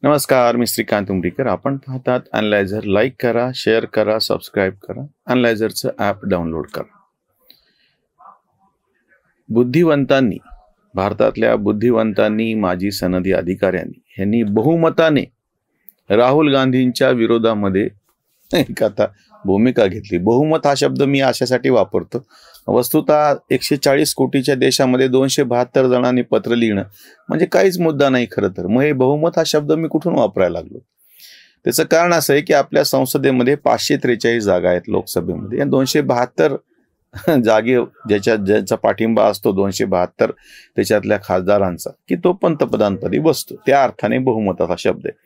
नमस्कार, मी श्रीकांत उमरीकर. आपण पाहतात अॅनालायझर. लाईक करा, शेअर करा, सबस्क्राईब करा. अॅनालायझरचं ॲप डाउनलोड करा. बुद्धिवंतांनी, भारतातल्या बुद्धिवंतांनी, माजी सनदी अधिकाऱ्यांनी यांनी बहुमताने राहुल गांधींच्या विरोधामध्ये एक आता भूमिका घेतली. बहुमत हा शब्द मी अशासाठी वापरतो, वस्तुतः 140 कोटीच्या देशामध्ये 272 जणांनी पत्र लिहिणं म्हणजे काहीच मुद्दा नाही खरं तर. मग हे बहुमत हा शब्द मी कुठून वापरायला लागलो? त्याचं कारण असं आहे की आपल्या संसदेमध्ये 543 जागा आहेत लोकसभेमध्ये, आणि 272 जागे ज्याचा पाठिंबा असतो 272 त्याच्यातल्या खासदारांचा, की तो पंतप्रधानपदी बसतो. त्या अर्थाने बहुमताचा शब्द आहे.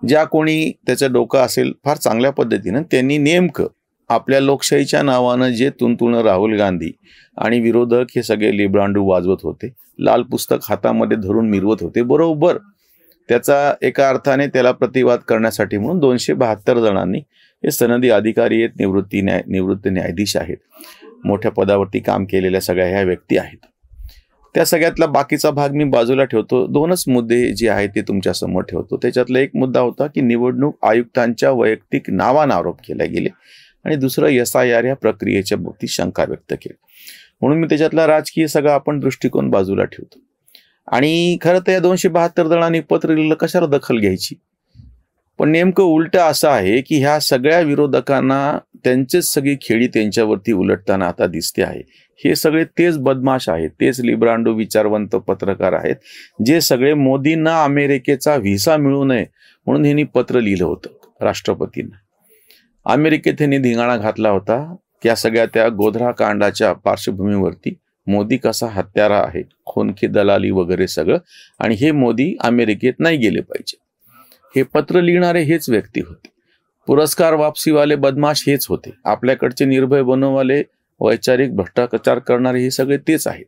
ज्या कोणी त्याचं डोकं असेल फार चांगल्या पद्धतीनं, त्यांनी नेमकं आपल्या लोकशाहीच्या नावानं जे तुणतुणं राहुल गांधी आणि विरोधक हे सगळे लिब्रांडू वाजवत होते, लाल पुस्तक हातामध्ये धरून मिरवत होते, बरोबर त्याचा एका अर्थाने त्याला प्रतिवाद करण्यासाठी म्हणून 272 जणांनी, हे सनदी अधिकारी आहेत, निवृत्त न्यायाधीश आहेत, मोठ्या पदावरती काम केलेल्या सगळ्या ह्या व्यक्ती आहेत. त्या सगळ्यातला बाकीचा भाग मी बाजूला ठेवतो. दोनच मुद्दे जे आहेत ते तुमच्या समोर ठेवतो. त्याच्यातला एक मुद्दा होता की निवडणूक आयुक्तांच्या वैयक्तिक नावानं आरोप केले गेले, आणि दुसरं SIR या प्रक्रियेच्या बाबतीत शंका व्यक्त केली. म्हणून मी त्याच्यातला राजकीय सगळा आपण दृष्टिकोन बाजूला ठेवतो. आणि खरं तर या 272 जणांनी पत्र लिहिलं, कशाला दखल घ्यायची? पण नेमकं उलट असं आहे की ह्या सगळ्या विरोधकांना त्यांचेच सगळी खेळी त्यांच्यावरती उलटताना आता दिसते आहे. हे सगळे तेच बदमाश आहेत, तेच लिब्रांडो विचारवंत पत्रकार आहेत, जे सगळे मोदींना अमेरिकेचा व्हिसा मिळू नये म्हणून ह्यांनी पत्र लिहिलं होतं राष्ट्रपतींना. अमेरिकेत ह्यांनी धिंगाणा घातला होता त्या सगळ्या त्या गोधरा कांडाच्या पार्श्वभूमीवरती. मोदी कसा हत्यारा आहे, खोनकी दलाली वगैरे सगळं, आणि हे मोदी अमेरिकेत नाही गेले पाहिजे. हे पत्र लिहिणारे हेच व्यक्ती होते. पुरस्कार वापसीवाले बदमाश हेच होते. आपल्याकडचे निर्भय बनववाले, वैचारिक भ्रष्टाचार करणारे हे सगळे तेच आहेत.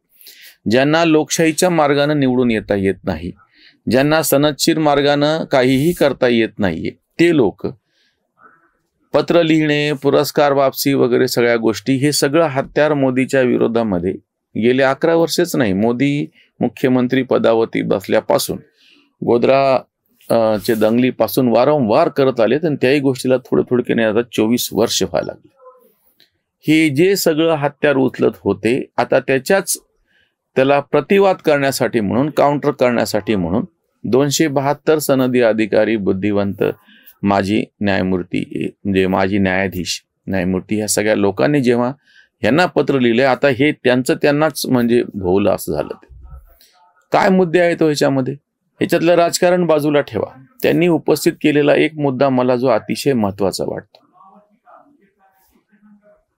ज्यांना लोकशाहीच्या मार्गाने निवडून येता येत नाही, ज्यांना सनदशीर मार्गाने काहीही करता येत नाहीये, ते लोक पत्र लिहिणे, पुरस्कार वापसी वगैरे सगळ्या गोष्टी, हे सगळं हत्यार मोदीच्या विरोधामध्ये गेले 11 वर्षच नाही, मोदी मुख्यमंत्री पदावरती बसल्यापासून, गोधरा चे दंगलीपासून वारंवार करत आले, आणि त्याही गोष्टीला थोडं आता 24 वर्ष व्हायला लागले. हे जे सगळं हत्यार उचलत होते, आता त्याला प्रतिवाद करण्यासाठी म्हणून, काउंटर करण्यासाठी म्हणून 272 सनदी अधिकारी, बुद्धिवंत, माजी न्यायमूर्ती, म्हणजे माजी न्यायाधीश, न्यायमूर्ती, ह्या सगळ्या लोकांनी जेव्हा यांना पत्र लिहिले, आता हे त्यांनाच म्हणजे भोवलं असं झालं. काय मुद्दे आहेत ह्याच्यामध्ये? ह्याच्यातलं राजकारण बाजूला ठेवा. त्यांनी उपस्थित केलेला एक मुद्दा मला जो अतिशय महत्वाचा वाटतो,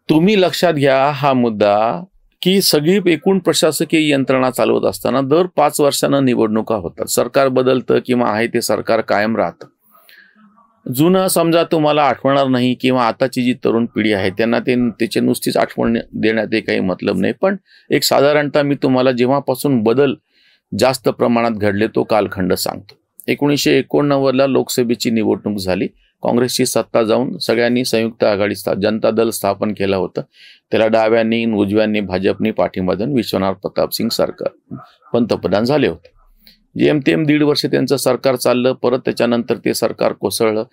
तुम्ही लक्षात घ्या हा मुद्दा, की सगळी एकूण प्रशासकीय यंत्रणा चालवत असताना दर 5 वर्षांना निवडणुका होतात. सरकार बदलतं किंवा आहे ते सरकार कायम राहतं. जुनं समजा तुम्हाला आठवणार नाही, किंवा आताची जी तरुण पिढी आहे त्यांना त्याची नुसतीच आठवण देण्यात काही मतलब नाही. पण एक साधारणतः मी तुम्हाला जेव्हापासून बदल जास्त प्रमाणात घडले तो कालखंड सांगतो. 1989ला लोकसभेची निवडणूक झाली. काँग्रेसची सत्ता जाऊन सगळ्यांनी संयुक्त आघाडी जनता दल स्थापन केलं होतं. त्याला डाव्यांनी उजव्यांनी भाजपनी पाठिंबा देऊन विश्वनाथ प्रताप सिंग सरकार पंतप्रधान झाले होते. जेमतेम 1.5 वर्ष त्यांचं सरकार चाललं. परत त्याच्यानंतर ते सरकार कोसळलं.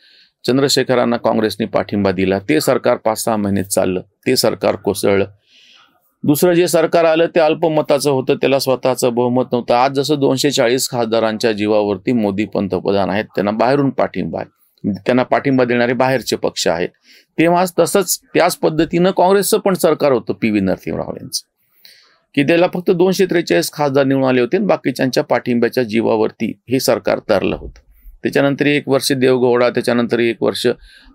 चंद्रशेखरांना काँग्रेसने पाठिंबा दिला. ते सरकार 5-6 महिने चाललं. ते सरकार कोसळलं. दुसरं जे सरकार आलं ते अल्पमताचं होतं, त्याला स्वतःचं बहुमत नव्हतं. आज जसं 240 खासदारांच्या जीवावरती मोदी पंतप्रधान आहेत, त्यांना बाहेरून पाठिंबा आहे, त्यांना पाठिंबा देणारे बाहेरचे पक्ष आहेत. तेव्हा तसंच त्याच पद्धतीनं काँग्रेसचं पण सरकार होतं PV नरसिंहराव यांचं, की त्याला फक्त 243 खासदार निवडून आले होते, बाकीच्यांच्या पाठिंब्याच्या जीवावरती हे सरकार तरलं होतं. त्याच्यानंतर 1 वर्ष देवगौडा, त्याच्यानंतर 1 वर्ष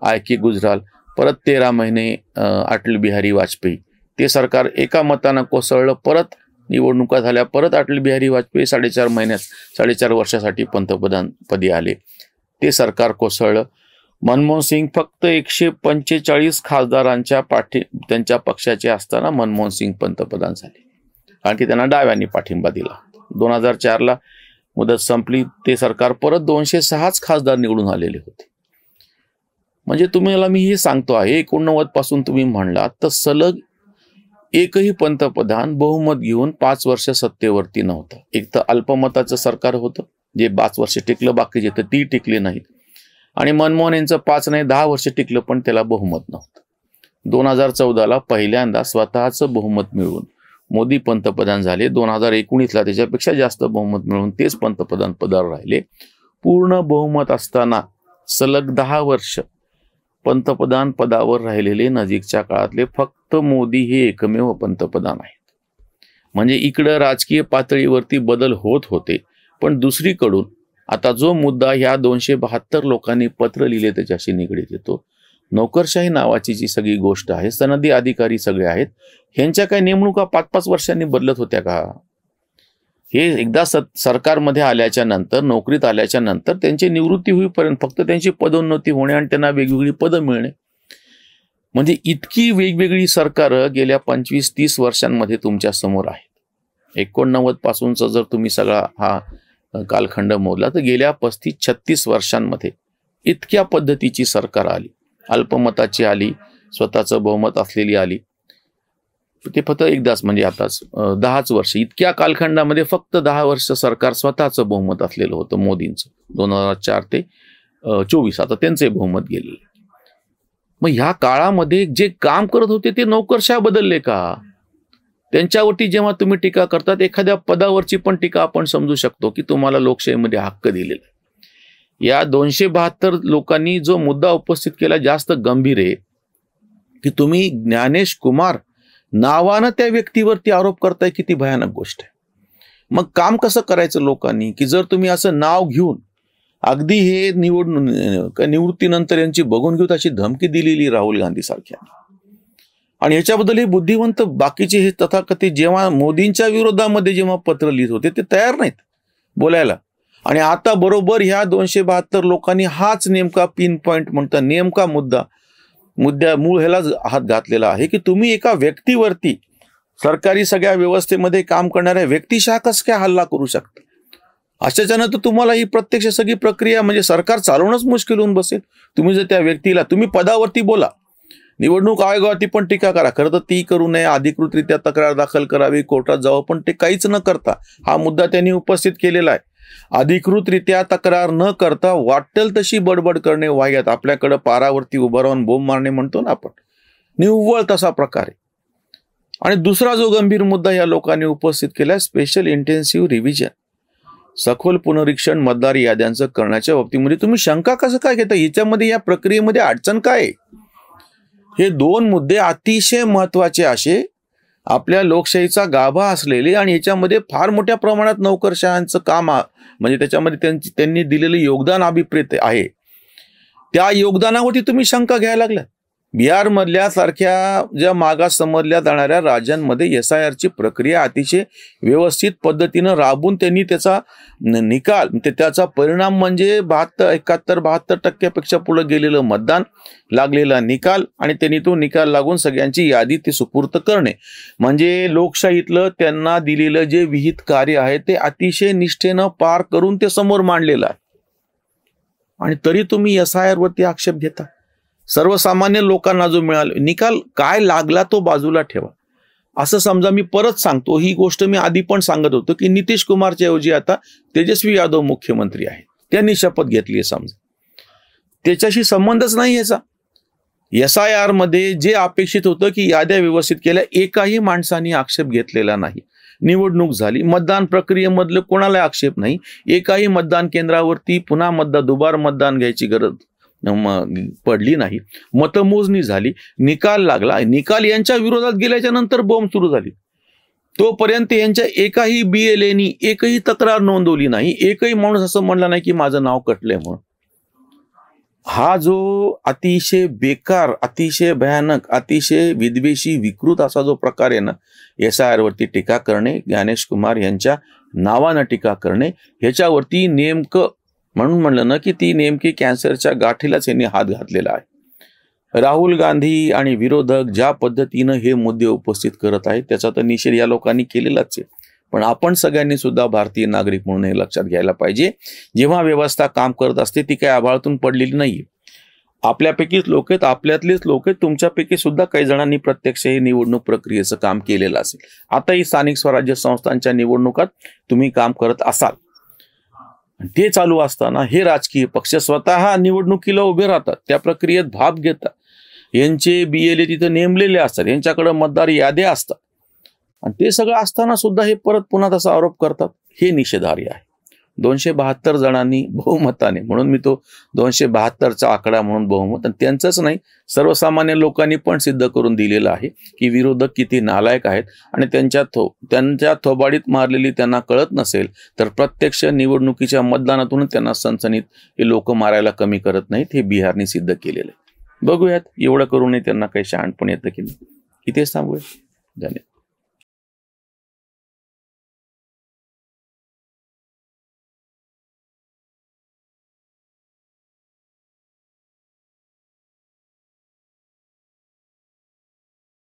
IK गुजराल, परत 13 महिने अटल बिहारी वाजपेयी. ते सरकार एका मतानं कोसळलं. परत निवडणुका झाल्या, परत अटल बिहारी वाजपेयी 4.5 वर्षासाठी पंतप्रधान पदी आले. ते सरकार कोसळलं. मनमोहन सिंग फक्त 145 खासदारांच्या त्यांच्या पक्षाचे असताना मनमोहन सिंग पंतप्रधान झाले, कारण की त्यांना डाव्यांनी पाठिंबा दिला. 2004ला मुदत संपली. ते सरकार परत 206 खासदार निवडून आलेले होते. म्हणजे तुम्हाला मी हे सांगतो आहे, 89 पासून तुम्ही म्हणलात तर सलग एकही पंतप्रधान बहुमत घेऊन 5 वर्ष सत्तेवरती नव्हता. एक तर अल्पमताचं सरकार होतं, जे 5 वर्ष टिकलं, बाकीचे तर ती टिकली नाहीत. आणि मनमोहन यांचं 5 नाही 10 वर्ष टिकलं, पण त्याला बहुमत नव्हतं. 2014ला पहिल्यांदा स्वतःचं बहुमत मिळवून मोदी पंतप्रधान झाले. 2019ला त्याच्यापेक्षा जास्त बहुमत मिळवून तेच पंतप्रधान पदावर राहिले. पूर्ण बहुमत असताना सलग 10 वर्ष पंतप्रधान पदावर राहिलेले नजीकच्या काळातले फक्त मोदी हे एकमेव पंतप्रधान आहेत. म्हणजे इकडं राजकीय पातळीवरती बदल होत होते, पण दुसरीकडून आता जो मुद्दा ह्या 272 लोकांनी पत्र लिहिले त्याच्याशी निगडीत येतो, नोकरशाही नावाची जी सगळी गोष्ट आहे, सनदी अधिकारी सगळे आहेत, ह्यांच्या काही नेमणुका 5-5 वर्षांनी बदलत होत्या का? हे एकदा सरकारमध्ये आल्याच्या नंतर, नोकरीत आल्याच्या नंतर त्यांची निवृत्ती होईपर्यंत फक्त त्यांची पदोन्नती होणे आणि त्यांना वेगवेगळी पदं मिळणे. म्हणजे इतकी वेगवेगळी सरकारं गेल्या 25-30 वर्षांमध्ये तुमच्या समोर आहेत. 89 पासूनचा जर तुम्ही सगळा हा कालखंड मोजला तर गेल्या 35-36 वर्षांमध्ये इतक्या पद्धतीची सरकार आली. अल्पमताची आली, स्वतःचं बहुमत असलेली आली. ते फक्त एकदाच, म्हणजे आताच 10च वर्ष, इतक्या कालखंडामध्ये फक्त 10 वर्ष सरकार स्वतःचं बहुमत असलेलं होतं मोदींचं. 2004 ते 24 आता त्यांचे बहुमत गेलेले. मग ह्या काळामध्ये जे काम करत होते ते नोकरशाह बदलले का? त्यांच्यावरती जेव्हा तुम्ही टीका करतात, एखाद्या पदावरची पण टीका आपण समजू शकतो की तुम्हाला लोकशाहीमध्ये हक्क दिलेला. या 272 लोकांनी जो मुद्दा उपस्थित केला जास्त गंभीर आहे की तुम्ही ज्ञानेश कुमार नावानं त्या व्यक्तीवरती आरोप करताय. किती भयानक गोष्ट आहे. मग काम कसं करायचं लोकांनी की जर तुम्ही असं नाव घेऊन अगदी हे निवृत्तीनंतर यांची बघून घेऊ अशी धमकी दिलेली राहुल गांधी सारख्या. आणि याच्याबद्दल हे बुद्धिवंत बाकीचे हे तथाकथित जेव्हा मोदींच्या विरोधामध्ये जेव्हा पत्र लिहित होते ते तयार नाहीत बोलायला. आणि आता बरोबर ह्या 272 लोकांनी हाच नेमका पिन पॉइंट म्हणता नेमका मुद्द्या मूळ ह्याला हात घातलेला आहे की तुम्ही एका व्यक्तीवरती, सरकारी सगळ्या व्यवस्थेमध्ये काम करणाऱ्या व्यक्तिशः कसं काय हल्ला करू शकता? अशाच्यानं तर तुम्हाला ही प्रत्यक्ष सगळी प्रक्रिया म्हणजे सरकार चालवणंच मुश्किल होऊन बसेल. तुम्ही जर त्या व्यक्तीला, तुम्ही पदावरती बोला, निवडणूक आयोगावरती पण टीका करा, खरं तर ती करू नये, अधिकृतरित्या तक्रार दाखल करावी, कोर्टात जावं, पण ते काहीच न करता हा मुद्दा त्यांनी उपस्थित केलेला आहे. अधिकृतरित्या तक्रार न करता वाटेल तशी बडबड करणे वाह्यात, आपल्याकडं पारावरती उभं राहून बोंब मारणे म्हणतो ना आपण, निव्वळ तसा प्रकार आहे. आणि दुसरा जो गंभीर मुद्दा या लोकांनी उपस्थित केला, स्पेशल इंटेन्सिव्ह रिव्हिजन, सखोल पुनरीक्षण मतदार याद्यांचं करण्याच्या बाबतीमध्ये तुम्ही शंका कसं काय घेता? याच्यामध्ये या प्रक्रियेमध्ये अडचण काय आहे? हे 2 मुद्दे अतिशय महत्वाचे असे, आपल्या लोकशाहीचा गाभा असलेले आणि याच्यामध्ये फार मोठ्या प्रमाणात नोकरशहांचं काम म्हणजे त्याच्यामध्ये त्यांनी दिलेलं योगदान अभिप्रेत आहे. त्या योगदानावरती तुम्ही शंका घ्यायला लागला. बिहारमधल्या सारख्या ज्या मागास समजल्या जाणाऱ्या राज्यांमध्ये SIRची प्रक्रिया अतिशय व्यवस्थित पद्धतीनं राबवून त्यांनी त्याचा निकाल, त्याचा परिणाम म्हणजे 71-72% पुढे गेलेलं मतदान, लागलेला निकाल आणि त्यांनी तो निकाल लागून सगळ्यांची यादी ती सुपूर्त करणे, म्हणजे लोकशाहीतलं त्यांना दिलेलं जे विहित कार्य आहे ते अतिशय निष्ठेनं पार करून ते समोर मांडलेलं आहे. आणि तरी तुम्ही SIR वरती आक्षेप घेता. सर्वसामान्य लोकांना जो मिळाला निकाल काय लागला तो बाजूला ठेवा. असं समजा, मी परत सांगतो, ही गोष्ट मी आधी पण सांगत होतो की नितीश कुमारच्या ऐवजी आता तेजस्वी यादव मुख्यमंत्री आहेत, त्यांनी शपथ घेतली आहे समजा, त्याच्याशी संबंधच नाही याचा. SIR मध्ये जे अपेक्षित होतं की याद्या व्यवस्थित केल्या, एकाही माणसाने आक्षेप घेतलेला नाही. निवडणूक झाली, मतदान प्रक्रियेमधलं कोणाला आक्षेप नाही, एकाही मतदान केंद्रावरती पुन्हा दुबार मतदान घ्यायची गरज पडली नाही, मतमोजणी झाली, निकाल लागला, निकाल यांच्या विरोधात गेल्याच्या नंतर बॉम्ब सुरू झाली. तोपर्यंत यांच्या एकाही BLAनी एकही तक्रार नोंदवली नाही, एकही माणूस असं म्हणला नाही की माझं नाव कटलंय म्हणून. हा जो अतिशय बेकार, अतिशय भयानक, अतिशय विद्वेषी, विकृत असा जो प्रकार आहे ना, SIR वरती टीका करणे, ज्ञानेश कुमार यांच्या नावानं टीका करणे, ह्याच्यावरती नेमकं म्हणून म्हणलं ना की ती नेमकी कॅन्सरच्या गाठीलाच यांनी हात घातलेला आहे. राहुल गांधी आणि विरोधक ज्या पद्धतीनं हे मुद्दे उपस्थित करत आहेत त्याचा तर निषेध या लोकांनी केलेलाच आहे. पण आपण सगळ्यांनी सुद्धा भारतीय नागरिक म्हणून हे लक्षात घ्यायला पाहिजे, जेव्हा व्यवस्था काम करत असते ती काही आभाळातून पडलेली नाहीये. आपल्यापैकीच लोक आहेत, आपल्यातलेच लोक आहेत, तुमच्यापैकी सुद्धा काही जणांनी प्रत्यक्ष हे निवडणूक प्रक्रियेचं काम केलेलं असेल. आताही स्थानिक स्वराज्य संस्थांच्या निवडणुकात तुम्ही काम करत असाल. आणि ते चालू असताना हे राजकीय पक्ष स्वतः निवडणुकीला उभे राहतात, त्या प्रक्रियेत भाग घेतात, यांचे BLA तिथे नेमलेले असतात, यांच्याकडे मतदार याद्या असतात, आणि ते सगळं असताना सुद्धा हे परत पुन्हा तसा आरोप करतात. हे निषेधार्ह आहे. 272 जणांनी बहुमताने, म्हणून मी तो 272चा आकडा म्हणून बहुमत, आणि त्यांचंच नाही सर्वसामान्य लोकांनी पण सिद्ध करून दिलेलं आहे की विरोधक किती नालायक आहेत, आणि त्यांच्या थोबाडीत मारलेली त्यांना कळत नसेल तर प्रत्यक्ष निवडणुकीच्या मतदानातूनच त्यांना सनसनीत हे लोक मारायला कमी करत नाहीत. हे बिहारने सिद्ध केलेलं आहे. बघूयात एवढं करूनही त्यांना काही शहाणपण येतं की नाही. इथेच थांबूया. धन्यवाद.